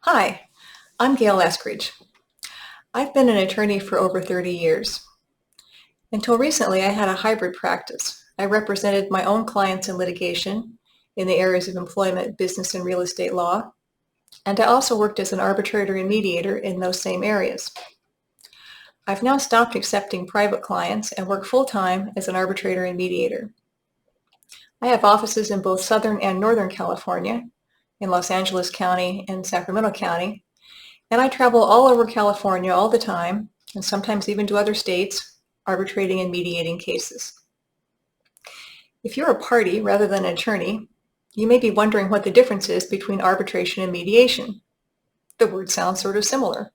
Hi, I'm Gail Eskridge. I've been an attorney for over 30 years. Until recently, I had a hybrid practice. I represented my own clients in litigation in the areas of employment, business, and real estate law, and I also worked as an arbitrator and mediator in those same areas. I've now stopped accepting private clients and work full-time as an arbitrator and mediator. I have offices in both Southern and Northern California, in Los Angeles County and Sacramento County, and I travel all over California all the time, and sometimes even to other states, arbitrating and mediating cases. If you're a party rather than an attorney, you may be wondering what the difference is between arbitration and mediation. The words sound sort of similar.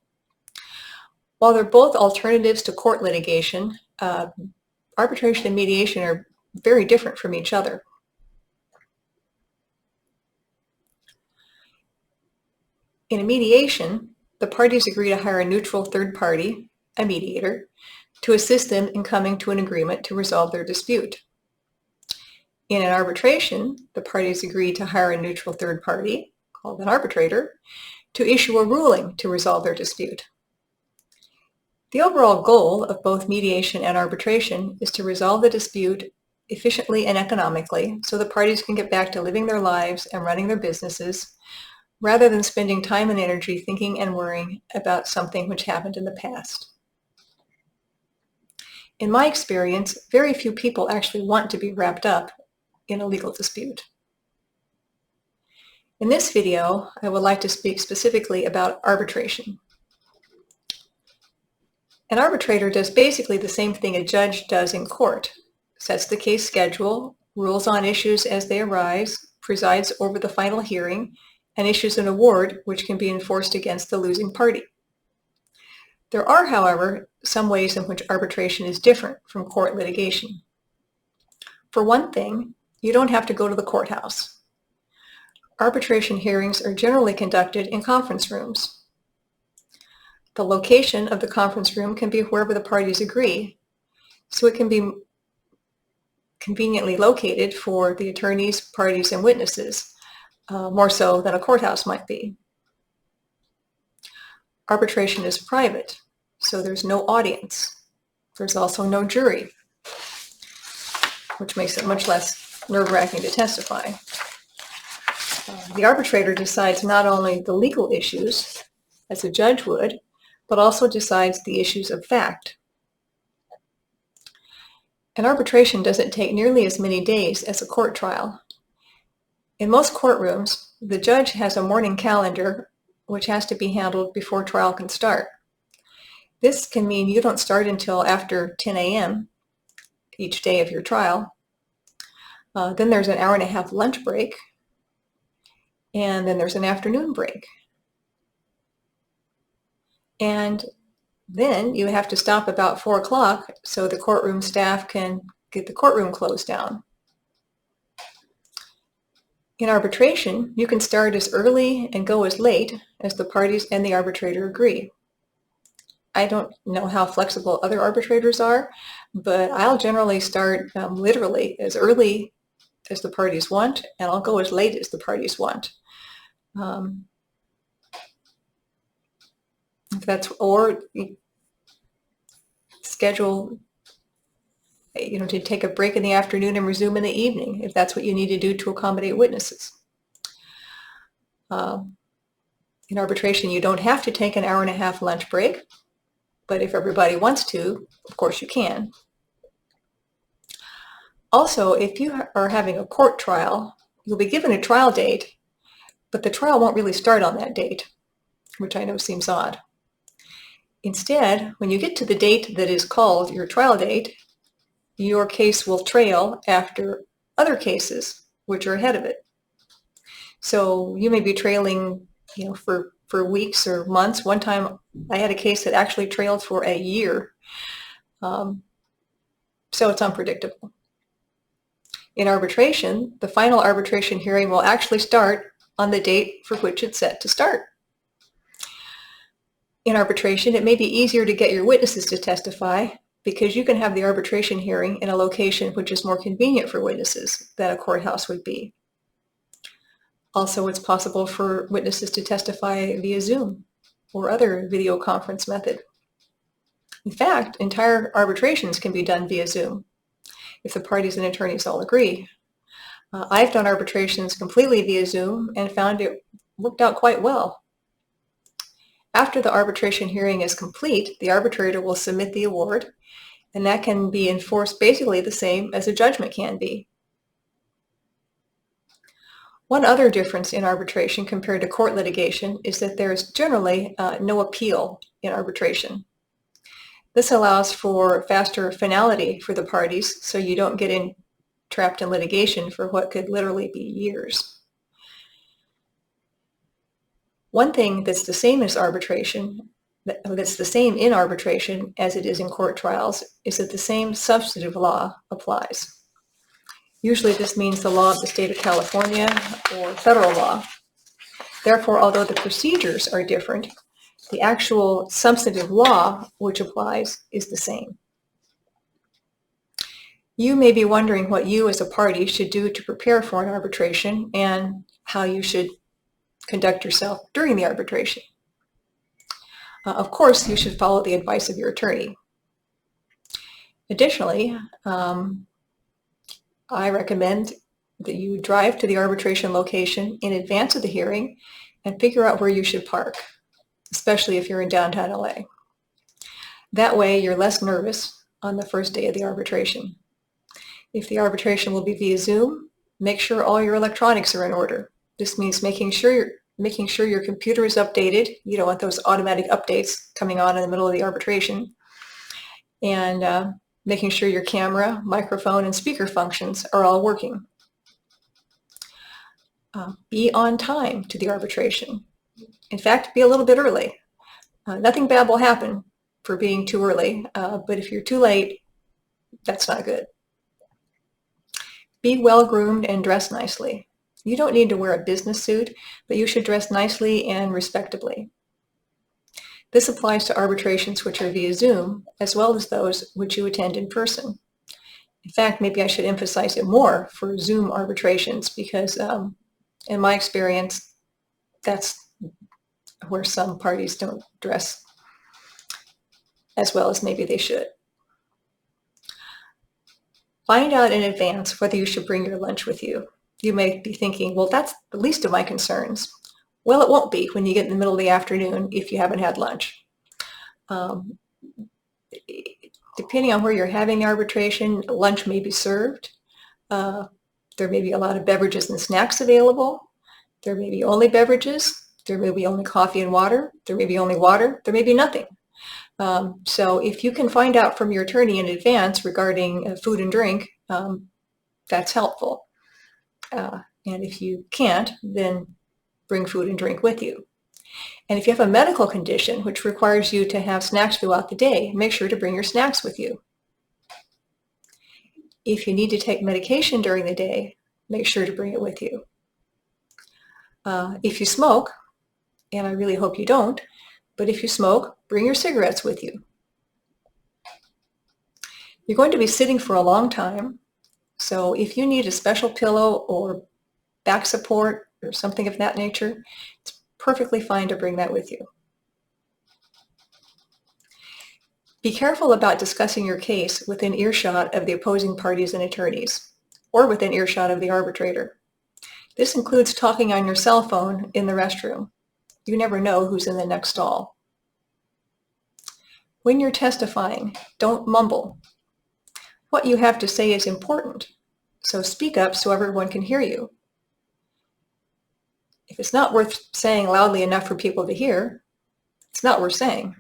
While they're both alternatives to court litigation, arbitration and mediation are very different from each other. In a mediation, the parties agree to hire a neutral third party, a mediator, to assist them in coming to an agreement to resolve their dispute. In an arbitration, the parties agree to hire a neutral third party, called an arbitrator, to issue a ruling to resolve their dispute. The overall goal of both mediation and arbitration is to resolve the dispute efficiently and economically so the parties can get back to living their lives and running their businesses, rather than spending time and energy thinking and worrying about something which happened in the past. In my experience, very few people actually want to be wrapped up in a legal dispute. In this video, I would like to speak specifically about arbitration. An arbitrator does basically the same thing a judge does in court: sets the case schedule, rules on issues as they arise, presides over the final hearing, and issues an award which can be enforced against the losing party. There are, however, some ways in which arbitration is different from court litigation. For one thing, you don't have to go to the courthouse. Arbitration hearings are generally conducted in conference rooms. The location of the conference room can be wherever the parties agree, so it can be conveniently located for the attorneys, parties, and witnesses, more so than a courthouse might be. Arbitration is private, so there's no audience. There's also no jury, which makes it much less nerve-wracking to testify. The arbitrator decides not only the legal issues, as a judge would, but also decides the issues of fact. An arbitration doesn't take nearly as many days as a court trial. In most courtrooms, the judge has a morning calendar which has to be handled before trial can start. This can mean you don't start until after 10 a.m. each day of your trial. Then there's an hour-and-a-half lunch break, and then there's an afternoon break. And then you have to stop about 4 o'clock so the courtroom staff can get the courtroom closed down. In arbitration, you can start as early and go as late as the parties and the arbitrator agree. I don't know how flexible other arbitrators are, but I'll generally start literally as early as the parties want, and I'll go as late as the parties want. Or schedule, to take a break in the afternoon and resume in the evening, if that's what you need to do to accommodate witnesses. In arbitration, you don't have to take an hour-and-a-half lunch break, but if everybody wants to, of course you can. Also, if you are having a court trial, you'll be given a trial date, but the trial won't really start on that date, which I know seems odd. Instead, when you get to the date that is called your trial date, your case will trail after other cases which are ahead of it. So you may be trailing, for weeks or months. One time I had a case that actually trailed for a year. So it's unpredictable. In arbitration, the final arbitration hearing will actually start on the date for which it's set to start. In arbitration, it may be easier to get your witnesses to testify because you can have the arbitration hearing in a location which is more convenient for witnesses than a courthouse would be. Also, it's possible for witnesses to testify via Zoom or other video conference method. In fact, entire arbitrations can be done via Zoom if the parties and attorneys all agree. I've done arbitrations completely via Zoom and found it worked out quite well. After the arbitration hearing is complete, the arbitrator will submit the award, and that can be enforced basically the same as a judgment can be. One other difference in arbitration compared to court litigation is that there is generally no appeal in arbitration. This allows for faster finality for the parties, so you don't get trapped in litigation for what could literally be years. One thing that's the same as that's the same in arbitration as it is in court trials, is that the same substantive law applies. Usually this means the law of the state of California or federal law. Therefore, although the procedures are different, the actual substantive law which applies is the same. You may be wondering what you as a party should do to prepare for an arbitration and how you should conduct yourself during the arbitration. Of course, you should follow the advice of your attorney. Additionally, I recommend that you drive to the arbitration location in advance of the hearing and figure out where you should park, especially if you're in downtown LA. That way, you're less nervous on the first day of the arbitration. If the arbitration will be via Zoom, make sure all your electronics are in order. This means making sure your computer is updated. You don't want those automatic updates coming on in the middle of the arbitration. And making sure your camera, microphone, and speaker functions are all working. Be on time to the arbitration. In fact, be a little bit early. Nothing bad will happen for being too early, but if you're too late, that's not good. Be well-groomed and dress nicely. You don't need to wear a business suit, but you should dress nicely and respectably. This applies to arbitrations which are via Zoom, as well as those which you attend in person. In fact, maybe I should emphasize it more for Zoom arbitrations because in my experience, that's where some parties don't dress as well as maybe they should. Find out in advance whether you should bring your lunch with you. You may be thinking, well, that's the least of my concerns. Well, it won't be when you get in the middle of the afternoon if you haven't had lunch. Depending on where you're having the arbitration, lunch may be served. There may be a lot of beverages and snacks available. There may be only beverages. There may be only coffee and water. There may be only water. There may be nothing. So if you can find out from your attorney in advance regarding food and drink, that's helpful. And if you can't, then bring food and drink with you. And if you have a medical condition which requires you to have snacks throughout the day, make sure to bring your snacks with you. If you need to take medication during the day, make sure to bring it with you. If you smoke, and I really hope you don't, but if you smoke, bring your cigarettes with you. You're going to be sitting for a long time, so if you need a special pillow or back support or something of that nature, it's perfectly fine to bring that with you. Be careful about discussing your case within earshot of the opposing parties and attorneys, or within earshot of the arbitrator. This includes talking on your cell phone in the restroom. You never know who's in the next stall. When you're testifying, don't mumble. What you have to say is important, so speak up so everyone can hear you. If it's not worth saying loudly enough for people to hear, it's not worth saying.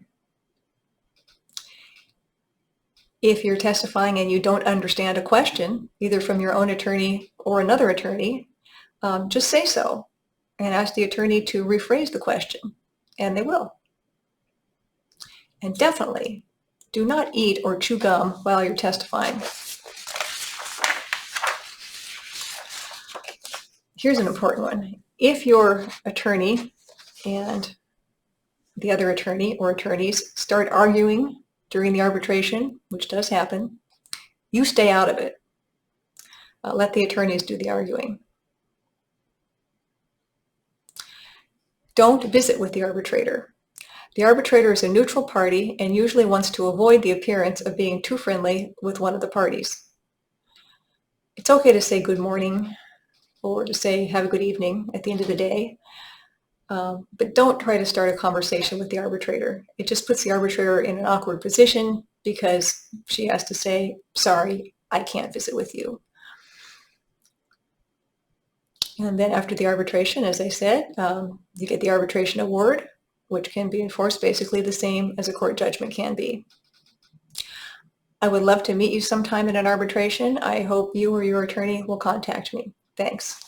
If you're testifying and you don't understand a question, either from your own attorney or another attorney, just say so and ask the attorney to rephrase the question, and they will. And definitely do not eat or chew gum while you're testifying. Here's an important one. If your attorney and the other attorney or attorneys start arguing during the arbitration, which does happen, you stay out of it. Let the attorneys do the arguing. Don't visit with the arbitrator. The arbitrator is a neutral party and usually wants to avoid the appearance of being too friendly with one of the parties. It's okay to say good morning or to say have a good evening at the end of the day, but don't try to start a conversation with the arbitrator. It just puts the arbitrator in an awkward position because she has to say, sorry, I can't visit with you. And then after the arbitration, as I said, you get the arbitration award, which can be enforced basically the same as a court judgment can be. I would love to meet you sometime in an arbitration. I hope you or your attorney will contact me. Thanks.